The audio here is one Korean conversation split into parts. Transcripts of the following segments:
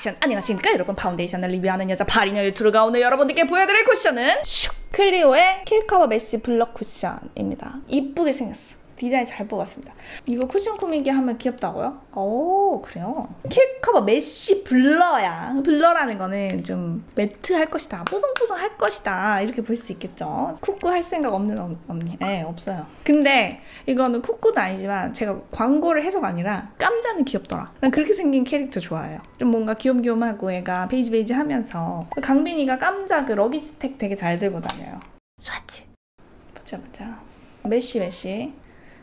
액션! 안녕하십니까 여러분, 파운데이션을 리뷰하는 여자 파리녀 유튜브가 오늘 여러분들께 보여드릴 쿠션은 클리오의 킬커버 메쉬 블러 쿠션입니다. 이쁘게 생겼어. 디자인 잘 뽑았습니다. 이거 쿠션 꾸미기 하면 귀엽다고요? 오, 그래요? 킬커버 메쉬 블러야. 블러라는 거는 좀 매트할 것이다, 뽀송뽀송할 것이다, 이렇게 볼 수 있겠죠. 쿠쿠 할 생각 없니? 네, 없어요. 근데 이거는 쿠쿠도 아니지만 제가 광고를 해서가 아니라 깜자는 귀엽더라. 난 그렇게 생긴 캐릭터 좋아해요. 좀 뭔가 귀염귀염하고 얘가 베이지 하면서. 강빈이가 깜자 그 러기지텍 되게 잘 들고 다녀요. 쏴치. 보자.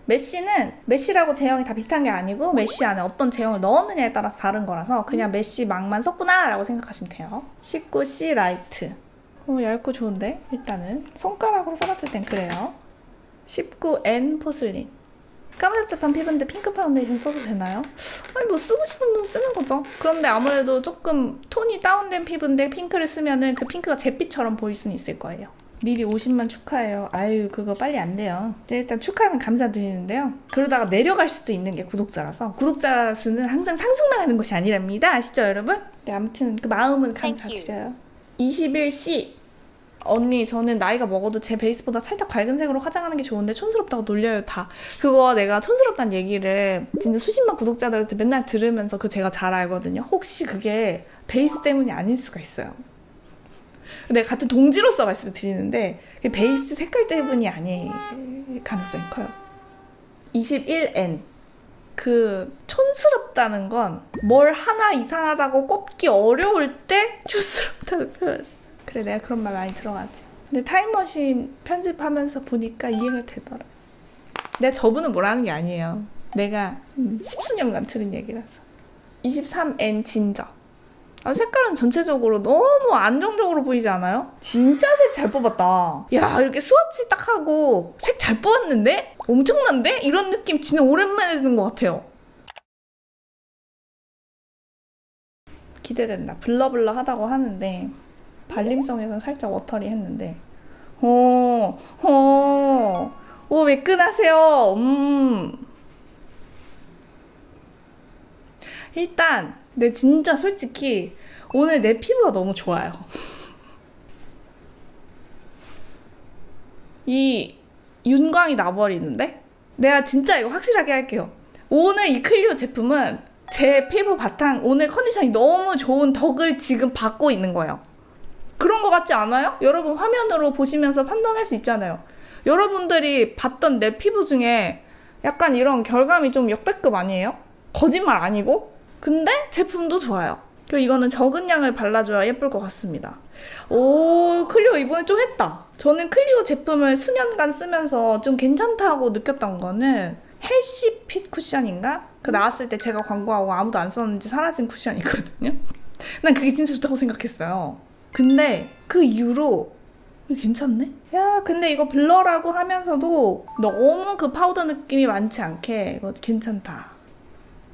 메쉬는 메쉬라고 제형이 다 비슷한 게 아니고 메쉬 안에 어떤 제형을 넣었느냐에 따라서 다른 거라서 그냥 메쉬 막만 썼구나 라고 생각하시면 돼요. 19C 라이트. 얇고 좋은데? 일단은 손가락으로 써봤을 땐 그래요. 19N 포슬린. 까무잡잡한 피부인데 핑크 파운데이션 써도 되나요? 아니 뭐 쓰고 싶은 분 쓰는 거죠. 그런데 아무래도 조금 톤이 다운된 피부인데 핑크를 쓰면은 그 핑크가 잿빛처럼 보일 수는 있을 거예요. 미리 50만 축하해요. 아유, 그거 빨리 안 돼요. 일단 축하는 감사드리는데요. 그러다가 내려갈 수도 있는 게 구독자라서 구독자 수는 항상 상승만 하는 것이 아니랍니다. 아시죠, 여러분? 네, 아무튼 그 마음은 감사드려요. 21C. 언니, 저는 나이가 먹어도 제 베이스보다 살짝 밝은 색으로 화장하는 게 좋은데 촌스럽다고 놀려요, 다. 그거 내가 촌스럽다는 얘기를 진짜 수십만 구독자들한테 맨날 들으면서 제가 잘 알거든요. 혹시 그게 베이스 때문이 아닐 수가 있어요. 내가 같은 동지로서 말씀을 드리는데 베이스 색깔 때문이 아닐 가능성이 커요. 21N. 그 촌스럽다는 건 뭘 하나 이상하다고 꼽기 어려울 때 촌스럽다고 표현했어. 그래, 내가 그런 말 많이 들어가지. 근데 타임머신 편집하면서 보니까 이해가 되더라. 내가 저분은 뭐라는 게 아니에요. 내가 10수년간 들은 얘기라서. 23N 진저. 색깔은 전체적으로 너무 안정적으로 보이지 않아요? 진짜 색 잘 뽑았다. 야, 이렇게 스와치 딱 하고 색 잘 뽑았는데? 엄청난데? 이런 느낌 진짜 오랜만에 드는 것 같아요. 기대된다. 블러블러 하다고 하는데 발림성에선 살짝 워터리 했는데 오, 매끈하세요. 일단 진짜 솔직히 오늘 내 피부가 너무 좋아요. 이 윤광이 나버리는데? 내가 진짜 이거 확실하게 할게요. 오늘 이 클리오 제품은 제 피부 바탕, 오늘 컨디션이 너무 좋은 덕을 지금 받고 있는 거예요. 그런 거 같지 않아요? 여러분 화면으로 보시면서 판단할 수 있잖아요. 여러분들이 봤던 내 피부 중에 약간 이런 결감이 좀 역대급 아니에요? 거짓말 아니고? 근데 제품도 좋아요. 그리고 이거는 적은 양을 발라줘야 예쁠 것 같습니다. 오, 클리오 이번에 좀 했다. 저는 클리오 제품을 수년간 쓰면서 좀 괜찮다고 느꼈던 거는 헬시핏 쿠션인가? 그 나왔을 때 제가 광고하고 아무도 안 썼는지 사라진 쿠션이거든요. 난 그게 진짜 좋다고 생각했어요. 근데 그 이후로 괜찮네? 야, 근데 이거 블러라고 하면서도 너무 그 파우더 느낌이 많지 않게 이거 괜찮다.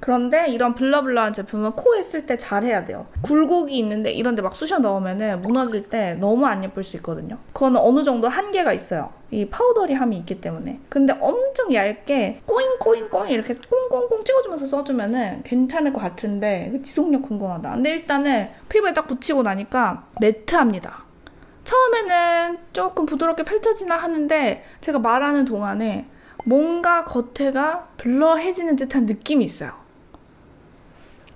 그런데 이런 블러블러한 제품은 코에 쓸 때 잘 해야 돼요. 굴곡이 있는데 이런 데 막 쑤셔 넣으면 무너질 때 너무 안 예쁠 수 있거든요. 그거는 어느 정도 한계가 있어요. 이 파우더리함이 있기 때문에. 근데 엄청 얇게 꼬잉 이렇게 꽁꽁꽁 찍어주면서 써주면 괜찮을 것 같은데 지속력 궁금하다. 근데 일단은 피부에 딱 붙이고 나니까 매트합니다. 처음에는 조금 부드럽게 펼쳐지나 하는데 제가 말하는 동안에 뭔가 겉에가 블러해지는 듯한 느낌이 있어요.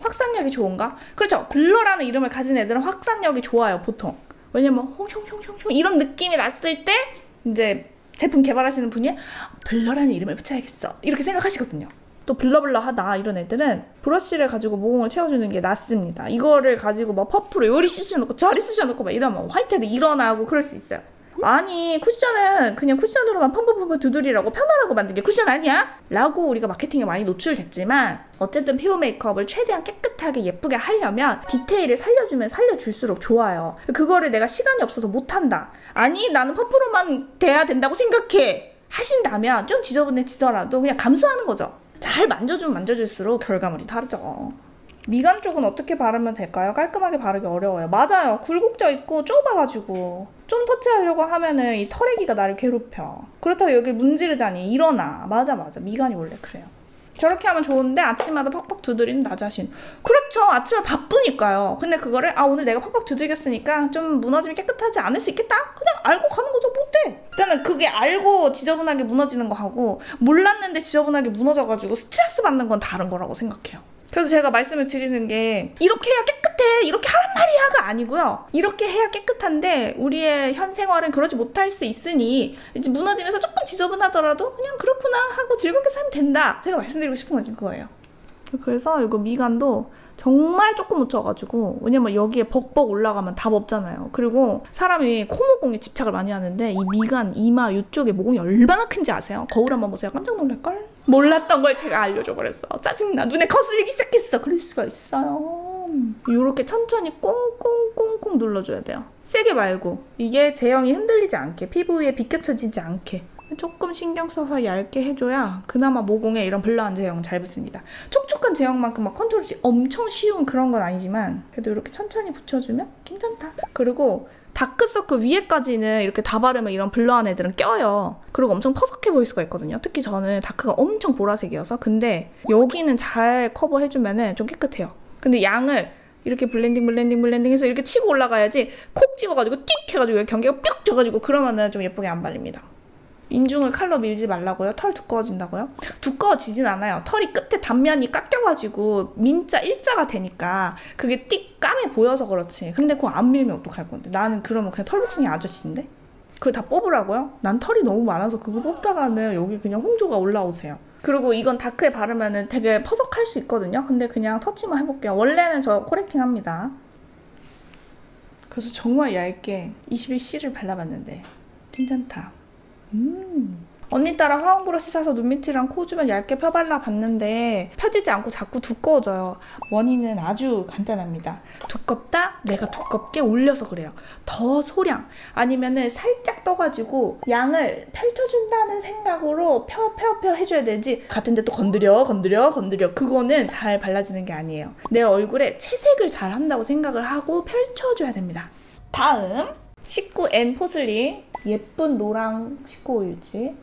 확산력이 좋은가? 그렇죠. 블러라는 이름을 가진 애들은 확산력이 좋아요, 보통. 왜냐면 홍숑숑숑숑 이런 느낌이 났을 때 이제 제품 개발하시는 분이 블러라는 이름을 붙여야겠어 이렇게 생각하시거든요. 또 블러블러하다 이런 애들은 브러쉬를 가지고 모공을 채워주는 게 낫습니다. 이거를 가지고 막 퍼프로 요리 쑤셔놓고 저리 쑤셔놓고 막 이러면 화이트헤드 일어나고 그럴 수 있어요. 아니, 쿠션은 그냥 쿠션으로만 펌펌펌 두드리라고 편하라고 만든 게 쿠션 아니야? 라고 우리가 마케팅에 많이 노출됐지만 어쨌든 피부 메이크업을 최대한 깨끗하게 예쁘게 하려면 디테일을 살려주면 살려줄수록 좋아요. 그거를 내가 시간이 없어서 못한다. 아니, 나는 퍼프로만 돼야 된다고 생각해. 하신다면 좀 지저분해지더라도 그냥 감수하는 거죠. 잘 만져주면 만져줄수록 결과물이 다르죠. 미간 쪽은 어떻게 바르면 될까요? 깔끔하게 바르기 어려워요. 맞아요. 굴곡져 있고 좁아가지고 좀 터치하려고 하면은 이 털애기가 나를 괴롭혀. 그렇다고 여기 문지르자니 일어나. 맞아. 미간이 원래 그래요. 저렇게 하면 좋은데 아침마다 팍팍 두드리는 나 자신. 그렇죠. 아침에 바쁘니까요. 근데 그거를 오늘 내가 팍팍 두들겼으니까 좀 무너짐이 깨끗하지 않을 수 있겠다? 그냥 알고 가는 거죠. 못해. 일단은 그게 알고 지저분하게 무너지는 거하고 몰랐는데 지저분하게 무너져가지고 스트레스 받는 건 다른 거라고 생각해요. 그래서 제가 말씀을 드리는 게 이렇게 해야 깨끗해, 이렇게 하란 말이야가 아니고요. 이렇게 해야 깨끗한데 우리의 현 생활은 그러지 못할 수 있으니 이제 무너지면서 조금 지저분하더라도 그냥 그렇구나 하고 즐겁게 살면 된다. 제가 말씀드리고 싶은 건 그거예요. 그래서 이거 미간도 정말 조금 묻혀가지고, 왜냐면 여기에 벅벅 올라가면 답 없잖아요. 그리고 사람이 코모공에 집착을 많이 하는데 이 미간, 이마 이쪽에 모공이 얼마나 큰지 아세요? 거울 한번 보세요. 깜짝 놀랄걸? 몰랐던 걸 제가 알려줘 버렸어. 짜증나. 눈에 거슬리기 시작했어. 그럴 수가 있어요. 이렇게 천천히 꽁꽁꽁꽁 눌러줘야 돼요. 세게 말고. 이게 제형이 흔들리지 않게, 피부에 비껴쳐지지 않게 조금 신경 써서 얇게 해줘야 그나마 모공에 이런 블러한 제형은 잘 붙습니다. 촉촉한 제형만큼 막 컨트롤이 엄청 쉬운 그런 건 아니지만 그래도 이렇게 천천히 붙여주면 괜찮다. 그리고 다크서클 위에까지는 이렇게 다 바르면 이런 블러한 애들은 껴요. 그리고 엄청 퍼석해 보일 수가 있거든요. 특히 저는 다크가 엄청 보라색이어서. 근데 여기는 잘 커버해주면 좀 깨끗해요. 근데 양을 이렇게 블렌딩 해서 이렇게 치고 올라가야지 콕 찍어가지고 띡 해가지고 경계가 뿅 져가지고 그러면은 좀 예쁘게 안 발립니다. 인중을 칼로 밀지 말라고요? 털 두꺼워진다고요? 두꺼워지진 않아요. 털이 끝에 단면이 깎여가지고 민자 일자가 되니까 그게 띡 까매 보여서 그렇지. 근데 그거 안 밀면 어떡할 건데? 나는 그러면 그냥 털복숭이 아저씨인데? 그거 다 뽑으라고요? 난 털이 너무 많아서 그거 뽑다가는 여기 그냥 홍조가 올라오세요. 그리고 이건 다크에 바르면은 되게 퍼석할 수 있거든요. 근데 그냥 터치만 해볼게요. 원래는 저 코렉팅 합니다. 그래서 정말 얇게 21C를 발라봤는데 괜찮다. 언니 따라 화홍 브러쉬 사서 눈 밑이랑 코 주변 얇게 펴발라 봤는데 펴지지 않고 자꾸 두꺼워져요. 원인은 아주 간단합니다. 두껍다? 내가 두껍게 올려서 그래요. 더 소량 아니면은 살짝 떠가지고 양을 펼쳐준다는 생각으로 펴 해줘야 되지. 같은데 또 건드려 그거는 잘 발라지는 게 아니에요. 내 얼굴에 채색을 잘 한다고 생각을 하고 펼쳐줘야 됩니다. 다음 19N 포슬린 예쁜 노랑 19호 유지.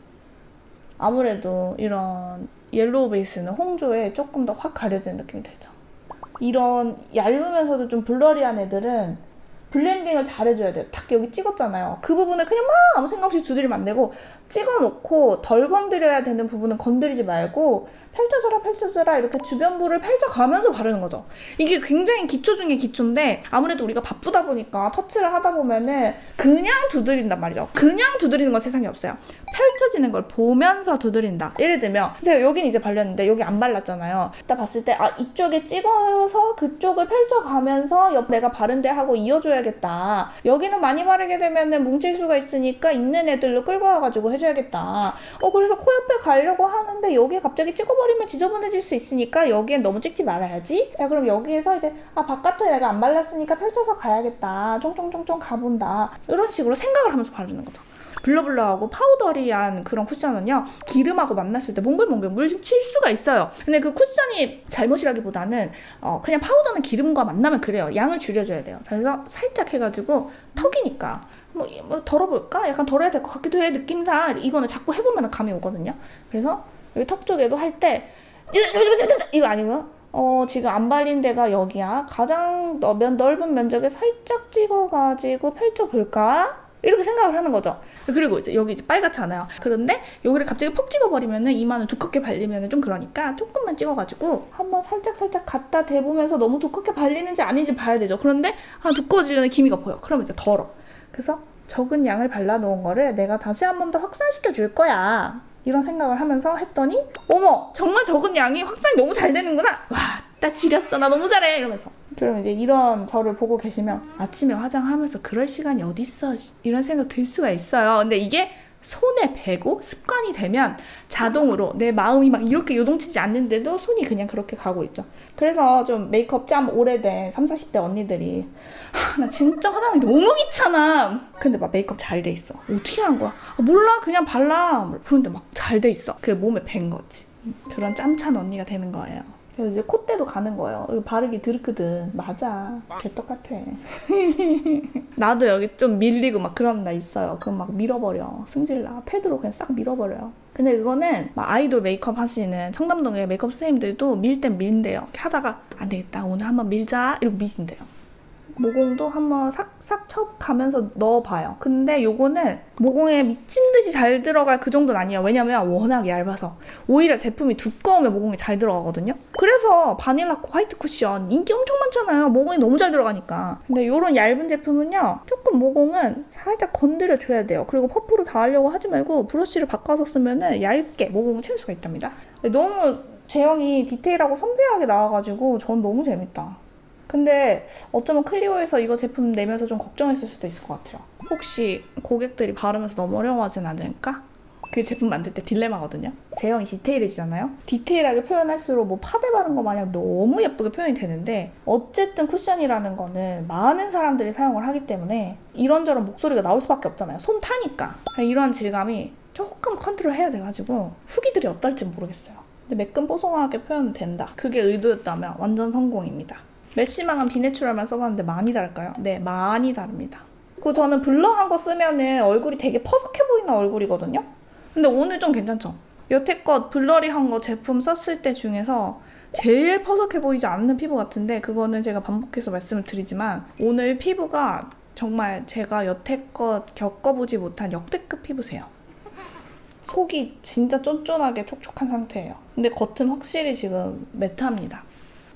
아무래도 이런 옐로우 베이스는 홍조에 조금 더 확 가려지는 느낌이 들죠. 이런 얇으면서도 좀 블러리한 애들은 블렌딩을 잘 해줘야 돼요. 딱 여기 찍었잖아요. 그 부분을 그냥 막 아무 생각 없이 두드리면 안 되고 찍어놓고 덜 건드려야 되는 부분은 건드리지 말고 펼쳐져라 이렇게 주변부를 펼쳐가면서 바르는 거죠. 이게 굉장히 기초 중에 기초인데 아무래도 우리가 바쁘다 보니까 터치를 하다 보면은 그냥 두드린단 말이죠. 그냥 두드리는 건 세상에 없어요. 펼쳐지는 걸 보면서 두드린다. 예를 들면 제가 여긴 이제 발렸는데 여기 안 발랐잖아요. 딱 봤을 때 이쪽에 찍어서 그쪽을 펼쳐가면서 옆 내가 바른 데 하고 이어줘야겠다. 여기는 많이 바르게 되면은 뭉칠 수가 있으니까 있는 애들로 끌고 와가지고 해줘야겠다. 그래서 코 옆에 가려고 하는데 여기에 갑자기 찍어버리면 지저분해질 수 있으니까 여기엔 너무 찍지 말아야지. 자, 그럼 여기에서 이제 바깥에 내가 안 발랐으니까 펼쳐서 가야겠다. 쫑쫑쫑쫑 가본다. 이런 식으로 생각을 하면서 바르는 거죠. 블러블러하고 파우더리한 그런 쿠션은요, 기름하고 만났을 때 몽글몽글 물칠 수가 있어요. 근데 그 쿠션이 잘못이라기보다는 그냥 파우더는 기름과 만나면 그래요. 양을 줄여줘야 돼요. 그래서 살짝 해가지고 턱이니까 뭐 덜어볼까? 약간 덜어야 될 것 같기도 해. 느낌상 이거는 자꾸 해보면 감이 오거든요. 그래서 여기 턱 쪽에도 할 때 이거 아니고요. 지금 안 발린 데가 여기야. 가장 넓은 면적에 살짝 찍어가지고 펼쳐볼까? 이렇게 생각을 하는 거죠. 그리고 이제 여기 이제 빨갛지 않아요. 그런데 여기를 갑자기 푹 찍어버리면은 이마는 두껍게 발리면은 좀 그러니까 조금만 찍어가지고 한번 살짝 갖다 대보면서 너무 두껍게 발리는지 아닌지 봐야 되죠. 그런데 두꺼워지려는 기미가 보여. 그러면 이제 덜어. 그래서 적은 양을 발라놓은 거를 내가 다시 한 번 더 확산시켜 줄 거야. 이런 생각을 하면서 했더니 어머! 정말 적은 양이 확산이 너무 잘 되는구나! 와! 나 지렸어. 나 너무 잘해. 이러면서. 그럼 이제 이런 저를 보고 계시면 아침에 화장하면서 그럴 시간이 어딨어. 이런 생각 들 수가 있어요. 근데 이게 손에 배고 습관이 되면 자동으로 내 마음이 막 이렇게 요동치지 않는데도 손이 그냥 그렇게 가고 있죠. 그래서 좀 메이크업 짬 오래된 30, 40대 언니들이 나 진짜 화장이 너무 귀찮아. 근데 막 메이크업 잘 돼 있어. 어떻게 한 거야? 몰라. 그냥 발라. 그런데 막 잘 돼 있어. 그게 몸에 밴 거지. 그런 짬찬 언니가 되는 거예요. 그래서 이제 콧대도 가는 거예요. 이거 바르기 드럽거든. 맞아. 개떡같아. 나도 여기 좀 밀리고 막 그런 나 있어요. 그럼 막 밀어버려. 승질나. 패드로 그냥 싹 밀어버려요. 근데 그거는 막 아이돌 메이크업 하시는 청담동의 메이크업 선생님들도 밀 땐 밀는데요. 이렇게 하다가 안 되겠다, 오늘 한번 밀자 이러고 미신대요. 모공도 한번 싹싹 쳐가면서 넣어봐요. 근데 요거는 모공에 미친 듯이 잘 들어갈 그 정도는 아니에요. 왜냐면 워낙 얇아서. 오히려 제품이 두꺼우면 모공이 잘 들어가거든요. 그래서 바닐라코 화이트 쿠션 인기 엄청 많잖아요. 모공이 너무 잘 들어가니까. 근데 요런 얇은 제품은요, 조금 모공은 살짝 건드려줘야 돼요. 그리고 퍼프로 다 하려고 하지 말고 브러쉬를 바꿔서 쓰면은 얇게 모공을 채울 수가 있답니다. 근데 너무 제형이 디테일하고 섬세하게 나와가지고 전 너무 재밌다. 근데 어쩌면 클리오에서 이거 제품 내면서 좀 걱정했을 수도 있을 것 같아요. 혹시 고객들이 바르면서 너무 어려워하진 않을까? 그 제품 만들 때 딜레마거든요. 제형이 디테일해지잖아요? 디테일하게 표현할수록 뭐 파데 바른 거 마냥 너무 예쁘게 표현이 되는데, 어쨌든 쿠션이라는 거는 많은 사람들이 사용을 하기 때문에 이런저런 목소리가 나올 수밖에 없잖아요. 손 타니까. 이런 질감이 조금 컨트롤 해야 돼가지고 후기들이 어떨지 모르겠어요. 근데 매끈 뽀송하게 표현은 된다. 그게 의도였다면 완전 성공입니다. 메쉬망은 비내추럴만 써봤는데 많이 다를까요? 네, 많이 다릅니다. 그리고 저는 블러한 거 쓰면은 얼굴이 되게 퍼석해 보이는 얼굴이거든요? 근데 오늘 좀 괜찮죠? 여태껏 블러리한 거 제품 썼을 때 중에서 제일 퍼석해 보이지 않는 피부 같은데, 그거는 제가 반복해서 말씀을 드리지만 오늘 피부가 정말 제가 여태껏 겪어보지 못한 역대급 피부세요. 속이 진짜 쫀쫀하게 촉촉한 상태예요. 근데 겉은 확실히 지금 매트합니다.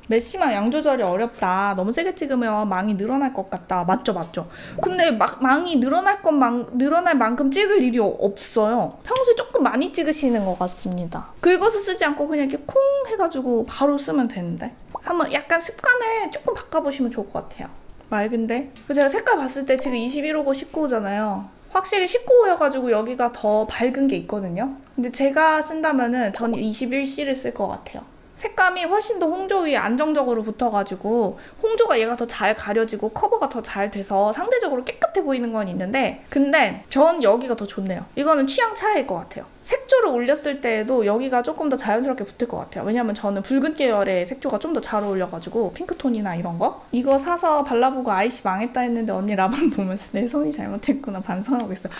메쉬망 양 조절이 어렵다, 너무 세게 찍으면 망이 늘어날 것 같다. 맞죠? 근데 망이 늘어날 만큼 찍을 일이 없어요. 평소에 조금 많이 찍으시는 것 같습니다. 긁어서 쓰지 않고 그냥 이렇게 콩 해가지고 바로 쓰면 되는데, 한번 약간 습관을 조금 바꿔보시면 좋을 것 같아요. 맑은데? 제가 색깔 봤을 때 지금 21호고 19호잖아요. 확실히 19호여가지고 여기가 더 밝은 게 있거든요. 근데 제가 쓴다면은 전 21C를 쓸 것 같아요. 색감이 훨씬 더 홍조 위에 안정적으로 붙어가지고 홍조가 얘가 더 잘 가려지고 커버가 더 잘 돼서 상대적으로 깨끗해 보이는 건 있는데, 근데 전 여기가 더 좋네요. 이거는 취향 차이일 것 같아요. 색조를 올렸을 때에도 여기가 조금 더 자연스럽게 붙을 것 같아요. 왜냐면 저는 붉은 계열의 색조가 좀 더 잘 어울려가지고, 핑크톤이나 이런 거. 이거 사서 발라보고 아이씨 망했다 했는데 언니 라방 보면서 내 손이 잘못했구나 반성하고 있어요.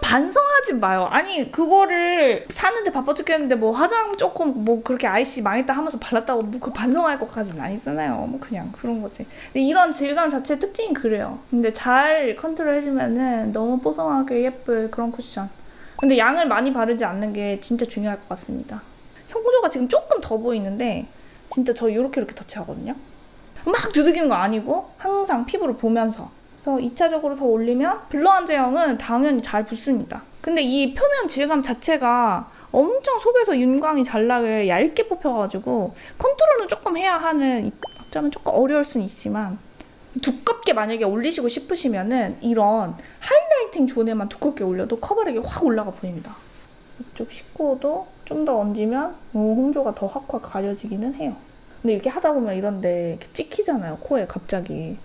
반성하지 마요. 아니 그거를 사는데 바빠 죽겠는데 뭐 화장 조금 뭐 그렇게 아이씨 망했다 하면서 발랐다고 뭐 그 반성할 것까지는 아니잖아요. 뭐 그냥 그런 거지. 근데 이런 질감 자체의 특징이 그래요. 근데 잘 컨트롤 해주면은 너무 뽀송하게 예쁠 그런 쿠션. 근데 양을 많이 바르지 않는 게 진짜 중요할 것 같습니다. 홍조가 지금 조금 더 보이는데 진짜 저 이렇게 터치하거든요. 막 두들기는 거 아니고 항상 피부를 보면서. 그래서 2차적으로 더 올리면 블러한 제형은 당연히 잘 붙습니다. 근데 이 표면 질감 자체가 엄청 속에서 윤광이 잘 나게 얇게 뽑혀가지고 컨트롤은 조금 해야 하는, 어쩌면 조금 어려울 수는 있지만, 두껍게 만약에 올리시고 싶으시면은 이런 하이라이팅 존에만 두껍게 올려도 커버력이 확 올라가 보입니다. 이쪽 19호도 좀 더 얹으면 홍조가 더 확확 가려지기는 해요. 근데 이렇게 하다 보면 이런데 이렇게 찍히잖아요, 코에 갑자기.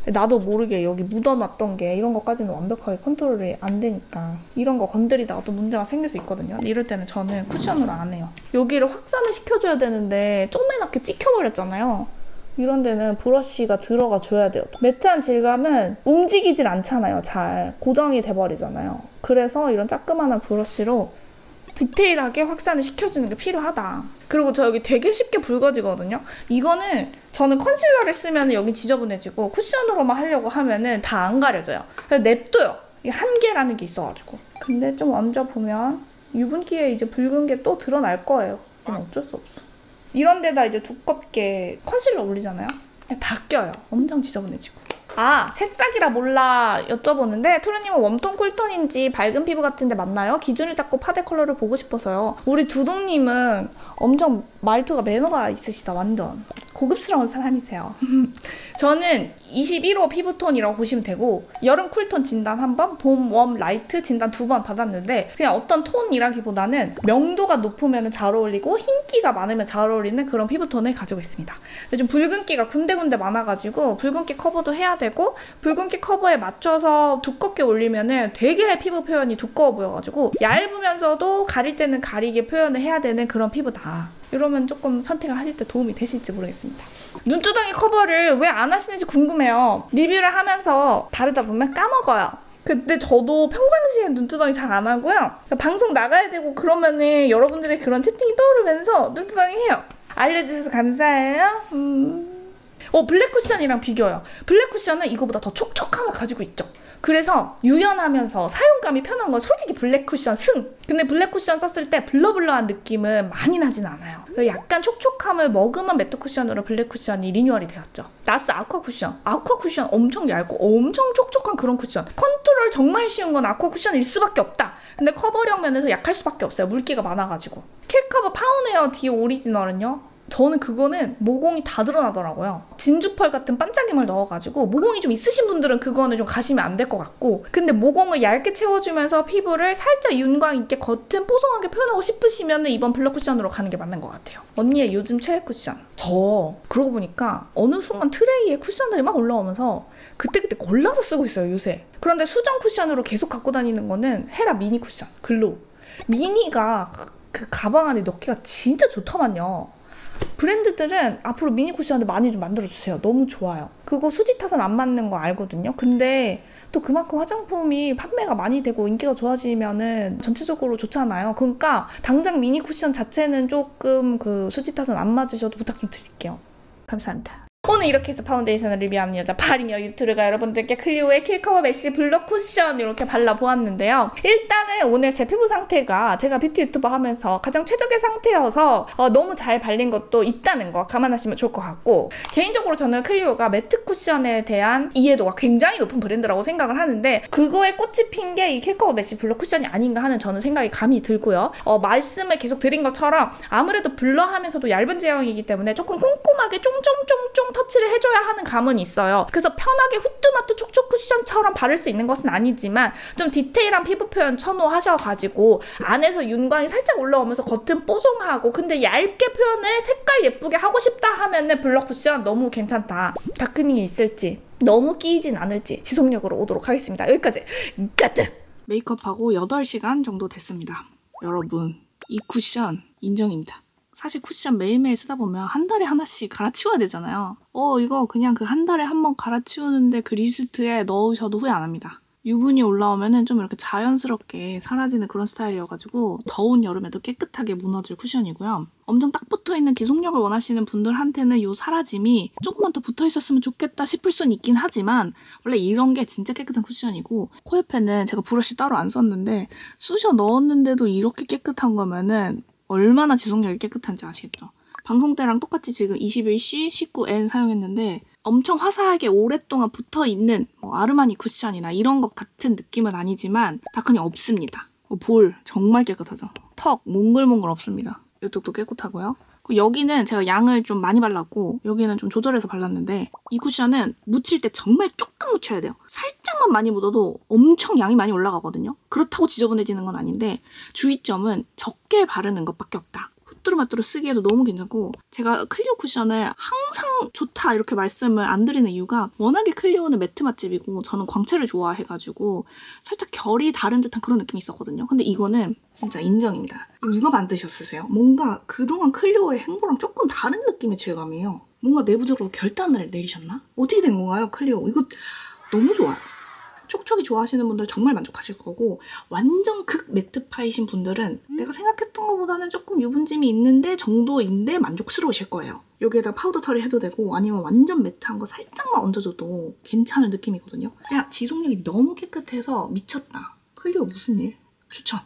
나도 모르게 여기 묻어놨던 게 이런 것까지는 완벽하게 컨트롤이 안 되니까 이런 거 건드리다가 또 문제가 생길 수 있거든요. 이럴 때는 저는 쿠션으로 안 해요. 여기를 확산을 시켜줘야 되는데 쪼매맣게 찍혀버렸잖아요. 이런 데는 브러쉬가 들어가 줘야 돼요. 매트한 질감은 움직이질 않잖아요. 잘 고정이 돼버리잖아요. 그래서 이런 자그마한 브러쉬로 디테일하게 확산을 시켜주는 게 필요하다. 그리고 저 여기 되게 쉽게 붉어지거든요. 이거는 저는 컨실러를 쓰면 여기 지저분해지고 쿠션으로만 하려고 하면은 다 안 가려져요. 그래서 냅둬요. 이게 한계라는 게 있어가지고. 근데 좀 얹어보면 유분기에 이제 붉은 게 또 드러날 거예요. 이건 어쩔 수 없어. 이런 데다 이제 두껍게 컨실러 올리잖아요. 그냥 다 껴요. 엄청 지저분해지고. 아, 새싹이라 몰라 여쭤보는데, 투르님은 웜톤, 쿨톤인지 밝은 피부 같은데 맞나요? 기준을 잡고 파데 컬러를 보고 싶어서요. 우리 두둥님은 엄청 말투가 매너가 있으시다. 완전 고급스러운 사람이세요. 저는 21호 피부톤이라고 보시면 되고, 여름 쿨톤 진단 1번, 봄 웜 라이트 진단 2번 받았는데, 그냥 어떤 톤이라기보다는 명도가 높으면 잘 어울리고 흰기가 많으면 잘 어울리는 그런 피부톤을 가지고 있습니다. 요즘 붉은기가 군데군데 많아가지고 붉은기 커버도 해야 되고, 붉은기 커버에 맞춰서 두껍게 올리면은 되게 피부 표현이 두꺼워 보여가지고 얇으면서도 가릴 때는 가리게 표현을 해야 되는 그런 피부다. 이러면 조금 선택을 하실 때 도움이 되실지 모르겠습니다. 눈두덩이 커버를 왜 안 하시는지 궁금해요. 리뷰를 하면서 바르다 보면 까먹어요. 근데 저도 평상시에 눈두덩이 잘 안 하고요. 방송 나가야 되고 그러면은 여러분들의 그런 채팅이 떠오르면서 눈두덩이 해요. 알려주셔서 감사해요. 블랙 쿠션이랑 비교해요. 블랙 쿠션은 이거보다 더 촉촉함을 가지고 있죠. 그래서 유연하면서 사용감이 편한 건 솔직히 블랙 쿠션 승! 근데 블랙 쿠션 썼을 때 블러블러한 느낌은 많이 나진 않아요. 약간 촉촉함을 머금은 매트 쿠션으로 블랙 쿠션이 리뉴얼이 되었죠. 나스 아쿠아 쿠션. 아쿠아 쿠션 엄청 얇고 엄청 촉촉한 그런 쿠션. 컨트롤 정말 쉬운 건 아쿠아 쿠션일 수밖에 없다. 근데 커버력 면에서 약할 수밖에 없어요. 물기가 많아가지고. 킬커버 파운웨어 D 오리지널은요? 저는 그거는 모공이 다 드러나더라고요. 진주펄 같은 반짝임을 넣어가지고 모공이 좀 있으신 분들은 그거는 좀 가시면 안 될 것 같고, 근데 모공을 얇게 채워주면서 피부를 살짝 윤광 있게 겉은 뽀송하게 표현하고 싶으시면 이번 블러 쿠션으로 가는 게 맞는 것 같아요. 언니의 요즘 최애 쿠션. 저 그러고 보니까 어느 순간 트레이에 쿠션들이 막 올라오면서 그때그때 골라서 쓰고 있어요, 요새. 그런데 수정 쿠션으로 계속 갖고 다니는 거는 헤라 미니 쿠션 글로우. 미니가 그 가방 안에 넣기가 진짜 좋더만요. 브랜드들은 앞으로 미니 쿠션을 많이 좀 만들어주세요. 너무 좋아요. 그거 수지 탓은 안 맞는 거 알거든요. 근데 또 그만큼 화장품이 판매가 많이 되고 인기가 좋아지면은 전체적으로 좋잖아요. 그러니까 당장 미니 쿠션 자체는 조금 그 수지 탓은 안 맞으셔도 부탁 좀 드릴게요. 감사합니다. 오늘 이렇게 해서 파운데이션을 리뷰하는 여자 파리녀 유튜브가 여러분들께 클리오의 킬커버 메쉬 블러 쿠션 이렇게 발라보았는데요. 일단은 오늘 제 피부 상태가 제가 뷰티 유튜버 하면서 가장 최적의 상태여서 너무 잘 발린 것도 있다는 거 감안하시면 좋을 것 같고, 개인적으로 저는 클리오가 매트 쿠션에 대한 이해도가 굉장히 높은 브랜드라고 생각을 하는데 그거에 꽃이 핀 게 이 킬커버 메쉬 블러 쿠션이 아닌가 하는 저는 생각이 감이 들고요. 말씀을 계속 드린 것처럼 아무래도 블러 하면서도 얇은 제형이기 때문에 조금 꼼꼼하게 쫑쫑쫑쫑 터치를 해줘야 하는 감은 있어요. 그래서 편하게 후뚜마뚜 촉촉 쿠션처럼 바를 수 있는 것은 아니지만 좀 디테일한 피부 표현 선호하셔가지고 안에서 윤광이 살짝 올라오면서 겉은 뽀송하고 근데 얇게 표현을 색깔 예쁘게 하고 싶다 하면은 블러 쿠션 너무 괜찮다. 다크닝이 있을지 너무 끼이진 않을지 지속력으로 오도록 하겠습니다. 여기까지 가트! 메이크업하고 8시간 정도 됐습니다. 여러분 이 쿠션 인정입니다. 사실 쿠션 매일매일 쓰다 보면 한 달에 하나씩 갈아치워야 되잖아요. 이거 그냥 그 한 달에 한 번 갈아치우는데 그 리스트에 넣으셔도 후회 안 합니다. 유분이 올라오면은 좀 이렇게 자연스럽게 사라지는 그런 스타일이어가지고 더운 여름에도 깨끗하게 무너질 쿠션이고요. 엄청 딱 붙어있는 지속력을 원하시는 분들한테는 이 사라짐이 조금만 더 붙어있었으면 좋겠다 싶을 순 있긴 하지만 원래 이런 게 진짜 깨끗한 쿠션이고, 코 옆에는 제가 브러쉬 따로 안 썼는데 쑤셔 넣었는데도 이렇게 깨끗한 거면은 얼마나 지속력이 깨끗한지 아시겠죠? 방송 때랑 똑같이 지금 21C, 19N 사용했는데 엄청 화사하게 오랫동안 붙어있는 아르마니 쿠션이나 이런 것 같은 느낌은 아니지만 다크닝 없습니다. 볼 정말 깨끗하죠? 턱 몽글몽글 없습니다. 이쪽도 깨끗하고요. 여기는 제가 양을 좀 많이 발랐고 여기는 좀 조절해서 발랐는데 이 쿠션은 묻힐 때 정말 조금 묻혀야 돼요. 살짝만 많이 묻어도 엄청 양이 많이 올라가거든요. 그렇다고 지저분해지는 건 아닌데 주의점은 적게 바르는 것밖에 없다. 후뚜루마뚜루 쓰기에도 너무 괜찮고, 제가 클리오 쿠션을 항상 좋다 이렇게 말씀을 안 드리는 이유가 워낙에 클리오는 매트 맛집이고 저는 광채를 좋아해가지고 살짝 결이 다른 듯한 그런 느낌이 있었거든요. 근데 이거는 진짜 인정입니다. 이거 누가 만드셨으세요? 뭔가 그동안 클리오의 행보랑 조금 다른 느낌의 질감이에요. 뭔가 내부적으로 결단을 내리셨나? 어떻게 된 건가요, 클리오? 이거 너무 좋아요. 촉촉이 좋아하시는 분들 정말 만족하실 거고, 완전 극 매트파이신 분들은 내가 생각했던 것보다는 조금 유분짐이 있는데 정도인데 만족스러우실 거예요. 여기에다 파우더 처리해도 되고 아니면 완전 매트한 거 살짝만 얹어줘도 괜찮은 느낌이거든요. 그냥 지속력이 너무 깨끗해서 미쳤다. 클리오 무슨 일? 추천!